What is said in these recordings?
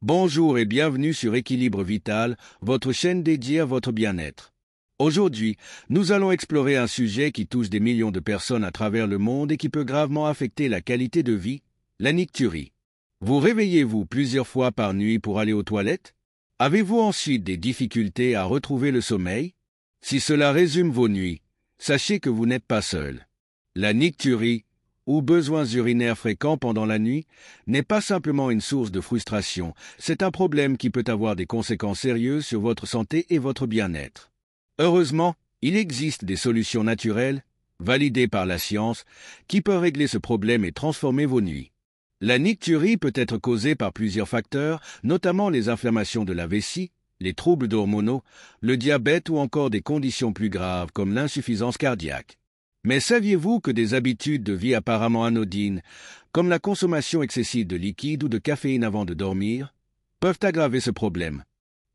Bonjour et bienvenue sur Équilibre Vital, votre chaîne dédiée à votre bien-être. Aujourd'hui, nous allons explorer un sujet qui touche des millions de personnes à travers le monde et qui peut gravement affecter la qualité de vie, la nicturie. Vous réveillez-vous plusieurs fois par nuit pour aller aux toilettes? Avez-vous ensuite des difficultés à retrouver le sommeil? Si cela résume vos nuits, sachez que vous n'êtes pas seul. La nicturie, ou besoins urinaires fréquents pendant la nuit, n'est pas simplement une source de frustration, c'est un problème qui peut avoir des conséquences sérieuses sur votre santé et votre bien-être. Heureusement, il existe des solutions naturelles, validées par la science, qui peuvent régler ce problème et transformer vos nuits. La nicturie peut être causée par plusieurs facteurs, notamment les inflammations de la vessie, les troubles hormonaux, le diabète ou encore des conditions plus graves comme l'insuffisance cardiaque. Mais saviez-vous que des habitudes de vie apparemment anodines, comme la consommation excessive de liquide ou de caféine avant de dormir, peuvent aggraver ce problème?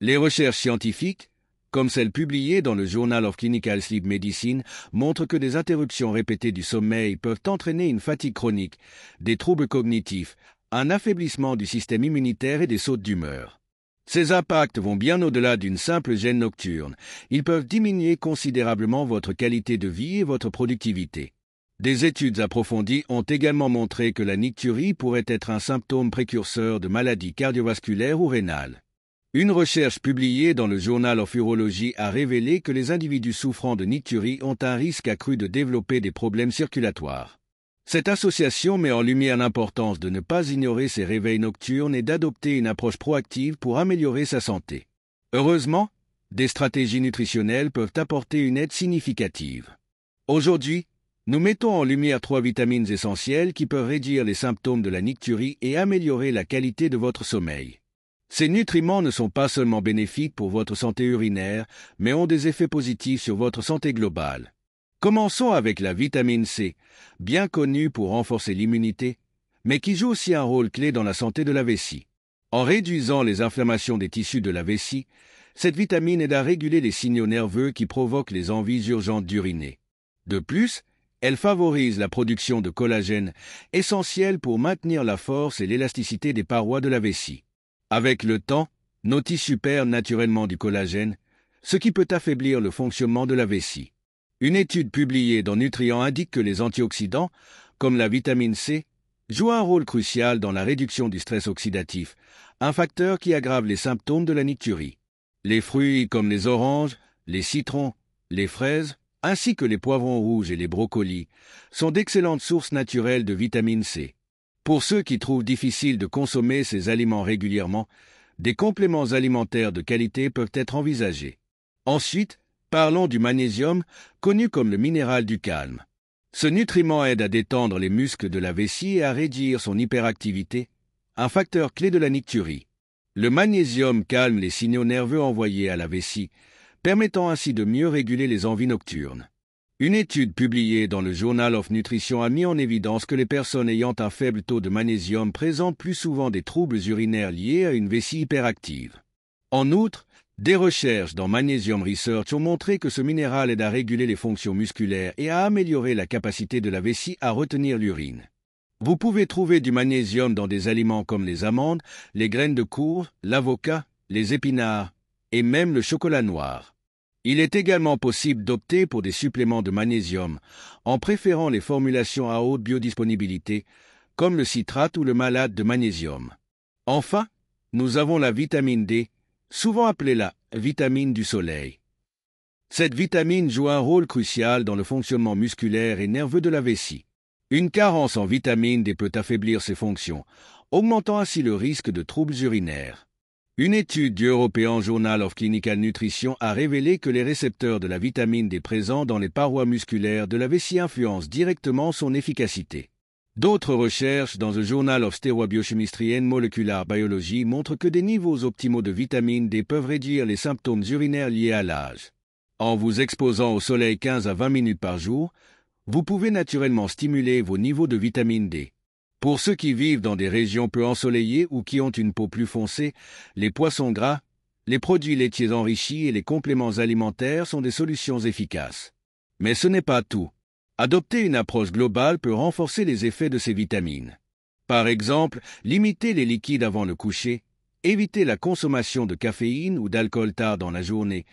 Les recherches scientifiques, comme celles publiées dans le Journal of Clinical Sleep Medicine, montrent que des interruptions répétées du sommeil peuvent entraîner une fatigue chronique, des troubles cognitifs, un affaiblissement du système immunitaire et des sautes d'humeur. Ces impacts vont bien au-delà d'une simple gêne nocturne. Ils peuvent diminuer considérablement votre qualité de vie et votre productivité. Des études approfondies ont également montré que la nicturie pourrait être un symptôme précurseur de maladies cardiovasculaires ou rénales. Une recherche publiée dans le Journal of Urology a révélé que les individus souffrant de nicturie ont un risque accru de développer des problèmes circulatoires. Cette association met en lumière l'importance de ne pas ignorer ces réveils nocturnes et d'adopter une approche proactive pour améliorer sa santé. Heureusement, des stratégies nutritionnelles peuvent apporter une aide significative. Aujourd'hui, nous mettons en lumière 3 vitamines essentielles qui peuvent réduire les symptômes de la nicturie et améliorer la qualité de votre sommeil. Ces nutriments ne sont pas seulement bénéfiques pour votre santé urinaire, mais ont des effets positifs sur votre santé globale. Commençons avec la vitamine C, bien connue pour renforcer l'immunité, mais qui joue aussi un rôle clé dans la santé de la vessie. En réduisant les inflammations des tissus de la vessie, cette vitamine aide à réguler les signaux nerveux qui provoquent les envies urgentes d'uriner. De plus, elle favorise la production de collagène, essentiel pour maintenir la force et l'élasticité des parois de la vessie. Avec le temps, nos tissus perdent naturellement du collagène, ce qui peut affaiblir le fonctionnement de la vessie. Une étude publiée dans Nutrients indique que les antioxydants, comme la vitamine C, jouent un rôle crucial dans la réduction du stress oxydatif, un facteur qui aggrave les symptômes de la nicturie. Les fruits comme les oranges, les citrons, les fraises, ainsi que les poivrons rouges et les brocolis, sont d'excellentes sources naturelles de vitamine C. Pour ceux qui trouvent difficile de consommer ces aliments régulièrement, des compléments alimentaires de qualité peuvent être envisagés. Ensuite, parlons du magnésium, connu comme le minéral du calme. Ce nutriment aide à détendre les muscles de la vessie et à réduire son hyperactivité, un facteur clé de la nicturie. Le magnésium calme les signaux nerveux envoyés à la vessie, permettant ainsi de mieux réguler les envies nocturnes. Une étude publiée dans le Journal of Nutrition a mis en évidence que les personnes ayant un faible taux de magnésium présentent plus souvent des troubles urinaires liés à une vessie hyperactive. En outre, des recherches dans Magnesium Research ont montré que ce minéral aide à réguler les fonctions musculaires et à améliorer la capacité de la vessie à retenir l'urine. Vous pouvez trouver du magnésium dans des aliments comme les amandes, les graines de courge, l'avocat, les épinards et même le chocolat noir. Il est également possible d'opter pour des suppléments de magnésium en préférant les formulations à haute biodisponibilité, comme le citrate ou le malate de magnésium. Enfin, nous avons la vitamine D, souvent appelée la vitamine du soleil. Cette vitamine joue un rôle crucial dans le fonctionnement musculaire et nerveux de la vessie. Une carence en vitamine D peut affaiblir ses fonctions, augmentant ainsi le risque de troubles urinaires. Une étude du European Journal of Clinical Nutrition a révélé que les récepteurs de la vitamine D présents dans les parois musculaires de la vessie influencent directement son efficacité. D'autres recherches dans le Journal of Stereobiochemistry and Molecular Biology montrent que des niveaux optimaux de vitamine D peuvent réduire les symptômes urinaires liés à l'âge. En vous exposant au soleil 15 à 20 minutes par jour, vous pouvez naturellement stimuler vos niveaux de vitamine D. Pour ceux qui vivent dans des régions peu ensoleillées ou qui ont une peau plus foncée, les poissons gras, les produits laitiers enrichis et les compléments alimentaires sont des solutions efficaces. Mais ce n'est pas tout. Adopter une approche globale peut renforcer les effets de ces vitamines. Par exemple, limiter les liquides avant le coucher, Évitez la consommation de caféine ou d'alcool tard dans la journée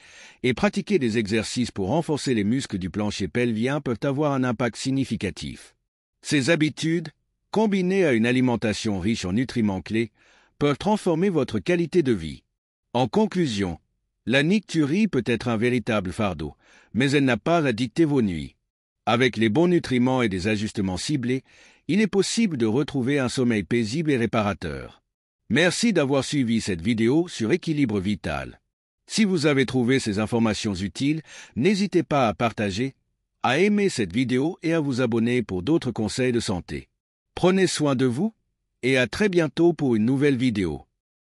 et pratiquer des exercices pour renforcer les muscles du plancher pelvien peuvent avoir un impact significatif. Ces habitudes, combinées à une alimentation riche en nutriments clés, peuvent transformer votre qualité de vie. En conclusion, la nicturie peut être un véritable fardeau, mais elle n'a pas à dicter vos nuits. Avec les bons nutriments et des ajustements ciblés, il est possible de retrouver un sommeil paisible et réparateur. Merci d'avoir suivi cette vidéo sur Équilibre Vital. Si vous avez trouvé ces informations utiles, n'hésitez pas à partager, à aimer cette vidéo et à vous abonner pour d'autres conseils de santé. Prenez soin de vous et à très bientôt pour une nouvelle vidéo.